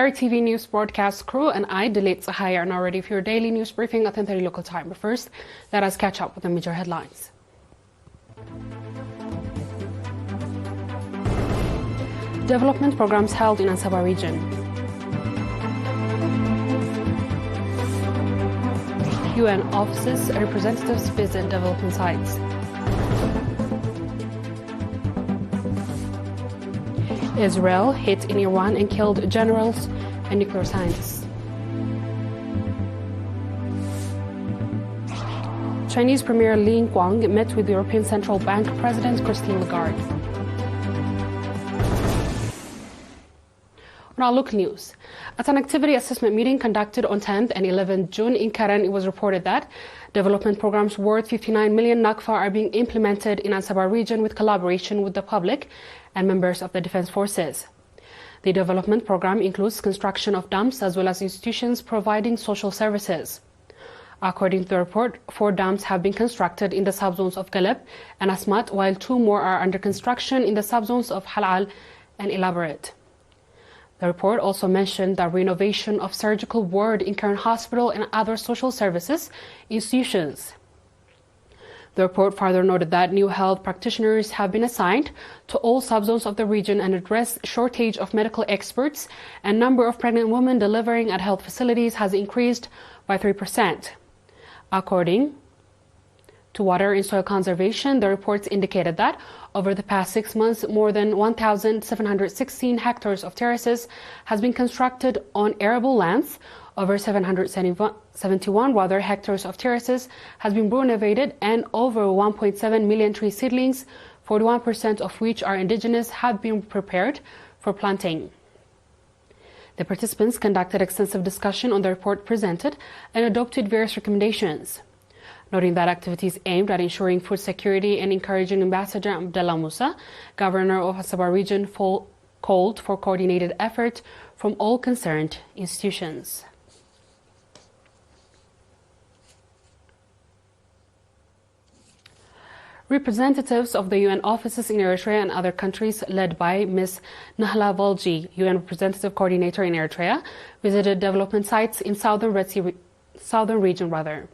ERi-TV news broadcast crew and I, Delit Sahaya, are now ready for your daily news briefing at 10:30 local time. But first, let us catch up with the major headlines. Development programs held in Assaba region. UN offices representatives visit development sites. Israel hit in Iran and killed generals and nuclear scientists. Chinese Premier Li Guang met with European Central Bank President Christine Lagarde. On our local news, at an activity assessment meeting conducted on 10th and 11th June in Karen, it was reported that development programs worth 59 million nakfa are being implemented in Assaba region with collaboration with the public and members of the defense forces. The development program includes construction of dams as well as institutions providing social services. According to the report, 4 dams have been constructed in the subzones of Galeb and Asmat, while 2 more are under construction in the subzones of Halal and Elaborate. The report also mentioned the renovation of surgical ward in Karen Hospital and other social services institutions. The report further noted that new health practitioners have been assigned to all subzones of the region and addressed shortage of medical experts, and number of pregnant women delivering at health facilities has increased by 3%. According to Water and Soil Conservation, the reports indicated that over the past 6 months, more than 1,716 hectares of terraces has been constructed on arable lands. Over 771 hectares of terraces has been renovated, and over 1.7 million tree seedlings, 41% of which are indigenous, have been prepared for planting. The participants conducted extensive discussion on the report presented and adopted various recommendations. Noting that activities aimed at ensuring food security and encouraging Ambassador Abdallah Musa, Governor of Assaba region, called for coordinated effort from all concerned institutions. Representatives of the UN offices in Eritrea and other countries, led by Ms. Nahla Valji, UN Representative Coordinator in Eritrea, visited development sites in southern region.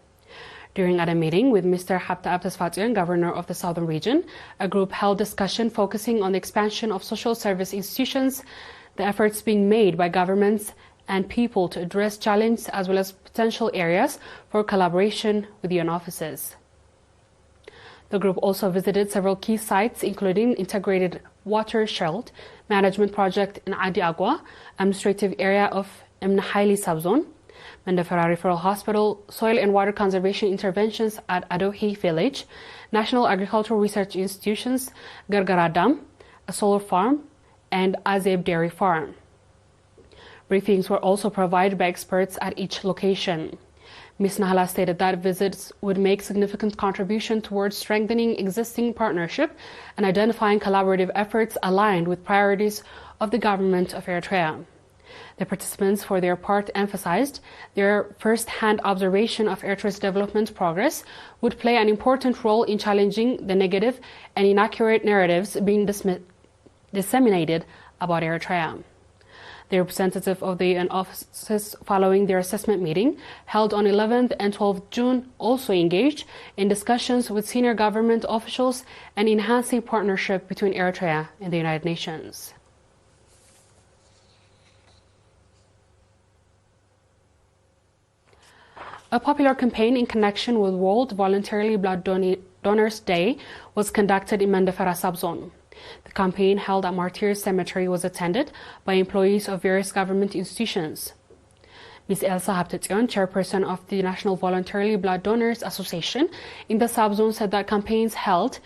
During a meeting with Mr. Habta Abdesfatian, Governor of the Southern Region, a group held discussion focusing on the expansion of social service institutions, the efforts being made by governments and people to address challenges as well as potential areas for collaboration with UN offices. The group also visited several key sites, including Integrated Watershed Management Project in Adi Agwa, administrative area of Mnahaili Subzone, Mandafara Referral Hospital, soil and water conservation interventions at Adohi Village, National Agricultural Research Institutions, Gargara Dam, a solar farm, and Azeb Dairy Farm. Briefings were also provided by experts at each location. Ms. Nahla stated that visits would make significant contribution towards strengthening existing partnership and identifying collaborative efforts aligned with priorities of the government of Eritrea. The participants, for their part, emphasized their first-hand observation of Eritrea's development progress would play an important role in challenging the negative and inaccurate narratives being disseminated about Eritrea. The representative of the UN offices, following their assessment meeting held on 11th and 12th June, also engaged in discussions with senior government officials and enhancing partnership between Eritrea and the United Nations. A popular campaign in connection with World Voluntary Blood Donors Day was conducted in Mandafara subzone. The campaign held at Martyrs Cemetery was attended by employees of various government institutions. Ms. Elsa Habtetzion, chairperson of the National Voluntary Blood Donors Association in the subzone, said that campaigns held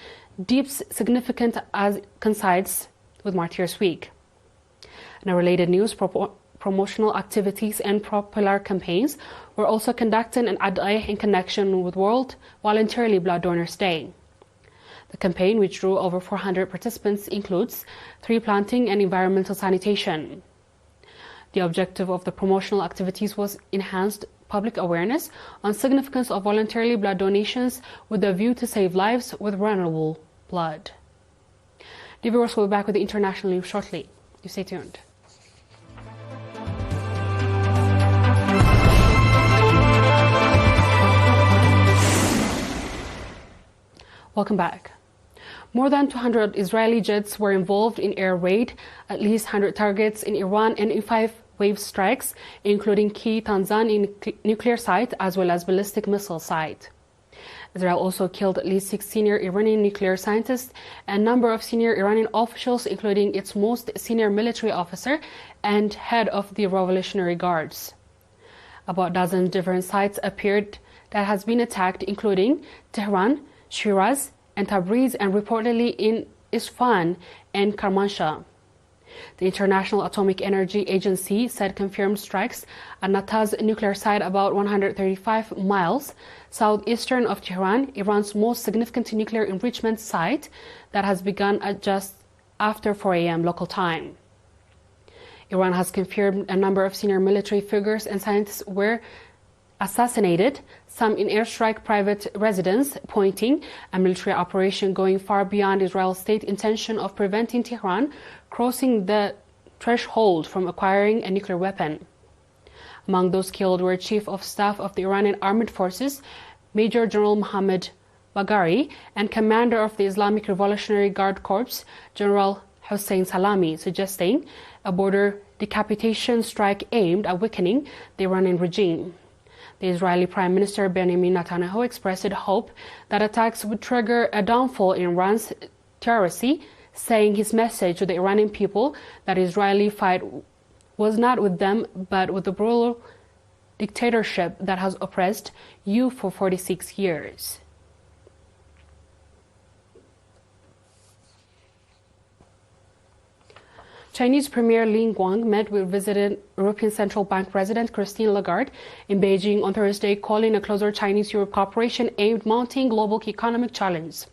deep significance as coincides with Martyrs Week. In a related news, promotional activities and popular campaigns were also conducted in Adai in connection with World Voluntary Blood Donors Day. The campaign, which drew over 400 participants, includes tree planting and environmental sanitation. The objective of the promotional activities was enhanced public awareness on significance of voluntary blood donations with a view to save lives with vulnerable blood. The viewers will be back with the international news shortly. You stay tuned. Welcome back. More than 200 Israeli jets were involved in air raid, at least 100 targets in Iran and in 5 wave strikes, including key Tanzan nuclear site as well as ballistic missile site. Israel also killed at least 6 senior Iranian nuclear scientists and a number of senior Iranian officials, including its most senior military officer and head of the Revolutionary Guards. About a dozen different sites appeared that has been attacked, including Tehran, Shiraz, and Tabriz, and reportedly in Isfahan and Kermanshah. The International Atomic Energy Agency said confirmed strikes at Natanz nuclear site about 135 miles southeastern of Tehran, Iran's most significant nuclear enrichment site, that has begun at just after 4 a.m. local time. Iran has confirmed a number of senior military figures and scientists were assassinated, some in airstrike private residence, pointing a military operation going far beyond Israel's state intention of preventing Tehran crossing the threshold from acquiring a nuclear weapon. Among those killed were Chief of Staff of the Iranian Armed Forces, Major General Mohammad Bagheri, and Commander of the Islamic Revolutionary Guard Corps, General Hossein Salami, suggesting a border decapitation strike aimed at weakening the Iranian regime. The Israeli Prime Minister Benjamin Netanyahu expressed hope that attacks would trigger a downfall in Iran's theocracy, saying his message to the Iranian people that Israeli fight was not with them but with the brutal dictatorship that has oppressed you for 46 years. Chinese Premier Li Guang met with visiting European Central Bank President Christine Lagarde in Beijing on Thursday, calling a closer Chinese-Europe cooperation aimed at mounting global economic challenge.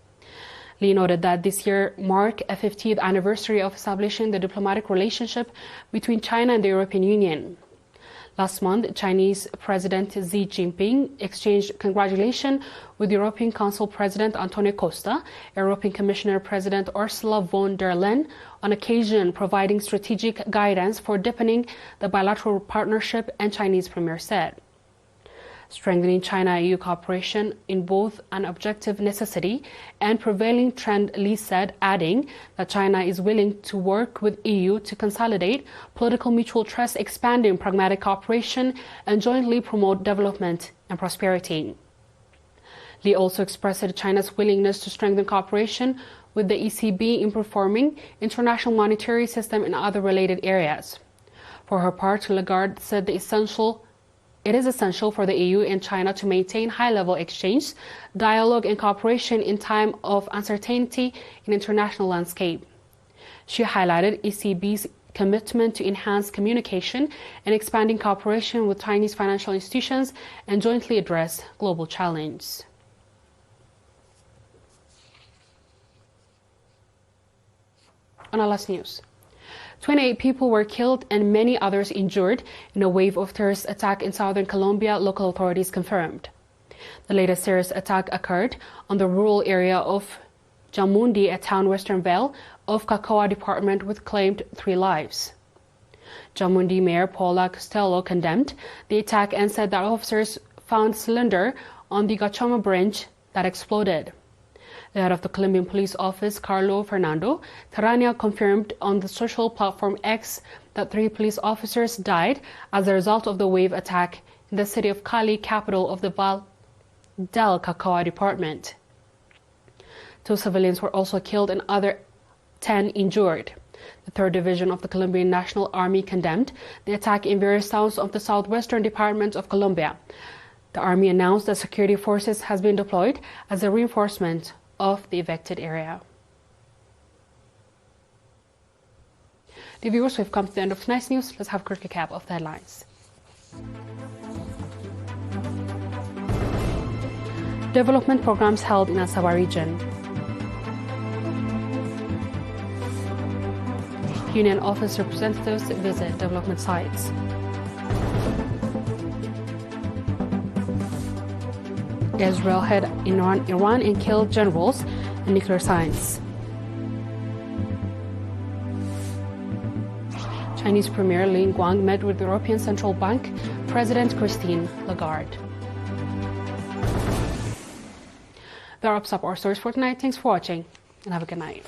Li noted that this year marked a 50th anniversary of establishing the diplomatic relationship between China and the European Union. Last month, Chinese President Xi Jinping exchanged congratulations with European Council President Antonio Costa, European Commissioner President Ursula von der Leyen, on occasion providing strategic guidance for deepening the bilateral partnership, and Chinese Premier said. Strengthening China-EU cooperation in both an objective necessity and prevailing trend, Li said, adding that China is willing to work with EU to consolidate political mutual trust, expanding pragmatic cooperation, and jointly promote development and prosperity. Li also expressed China's willingness to strengthen cooperation with the ECB in performing international monetary system and other related areas. For her part, Lagarde said it is essential for the EU and China to maintain high-level exchange, dialogue, and cooperation in time of uncertainty in international landscape. She highlighted ECB's commitment to enhance communication and expanding cooperation with Chinese financial institutions and jointly address global challenges. On our last news. 28 people were killed and many others injured in a wave of terrorist attack in southern Colombia, local authorities confirmed. The latest terrorist attack occurred on the rural area of Jamundi, a town western vale of Cauca department, with claimed 3 lives. Jamundi Mayor Paula Costello condemned the attack and said that officers found cylinder on the Gachoma branch that exploded. The head of the Colombian police office, Carlo Fernando Tarania, confirmed on the social platform X that 3 police officers died as a result of the wave attack in the city of Cali, capital of the Val del Cauca department. 2 civilians were also killed and other 10 injured. The 3rd Division of the Colombian National Army condemned the attack in various towns of the southwestern department of Colombia. The army announced that security forces has been deployed as a reinforcement of the affected area. Dear viewers, we've come to the end of tonight's news. Let's have a quick recap of the headlines. Development programs held in Assaba region. Union office representatives visit development sites. Israel had Iran and killed generals in nuclear science. Chinese Premier Li Guang met with European Central Bank President Christine Lagarde. That wraps up our stories for tonight. Thanks for watching and have a good night.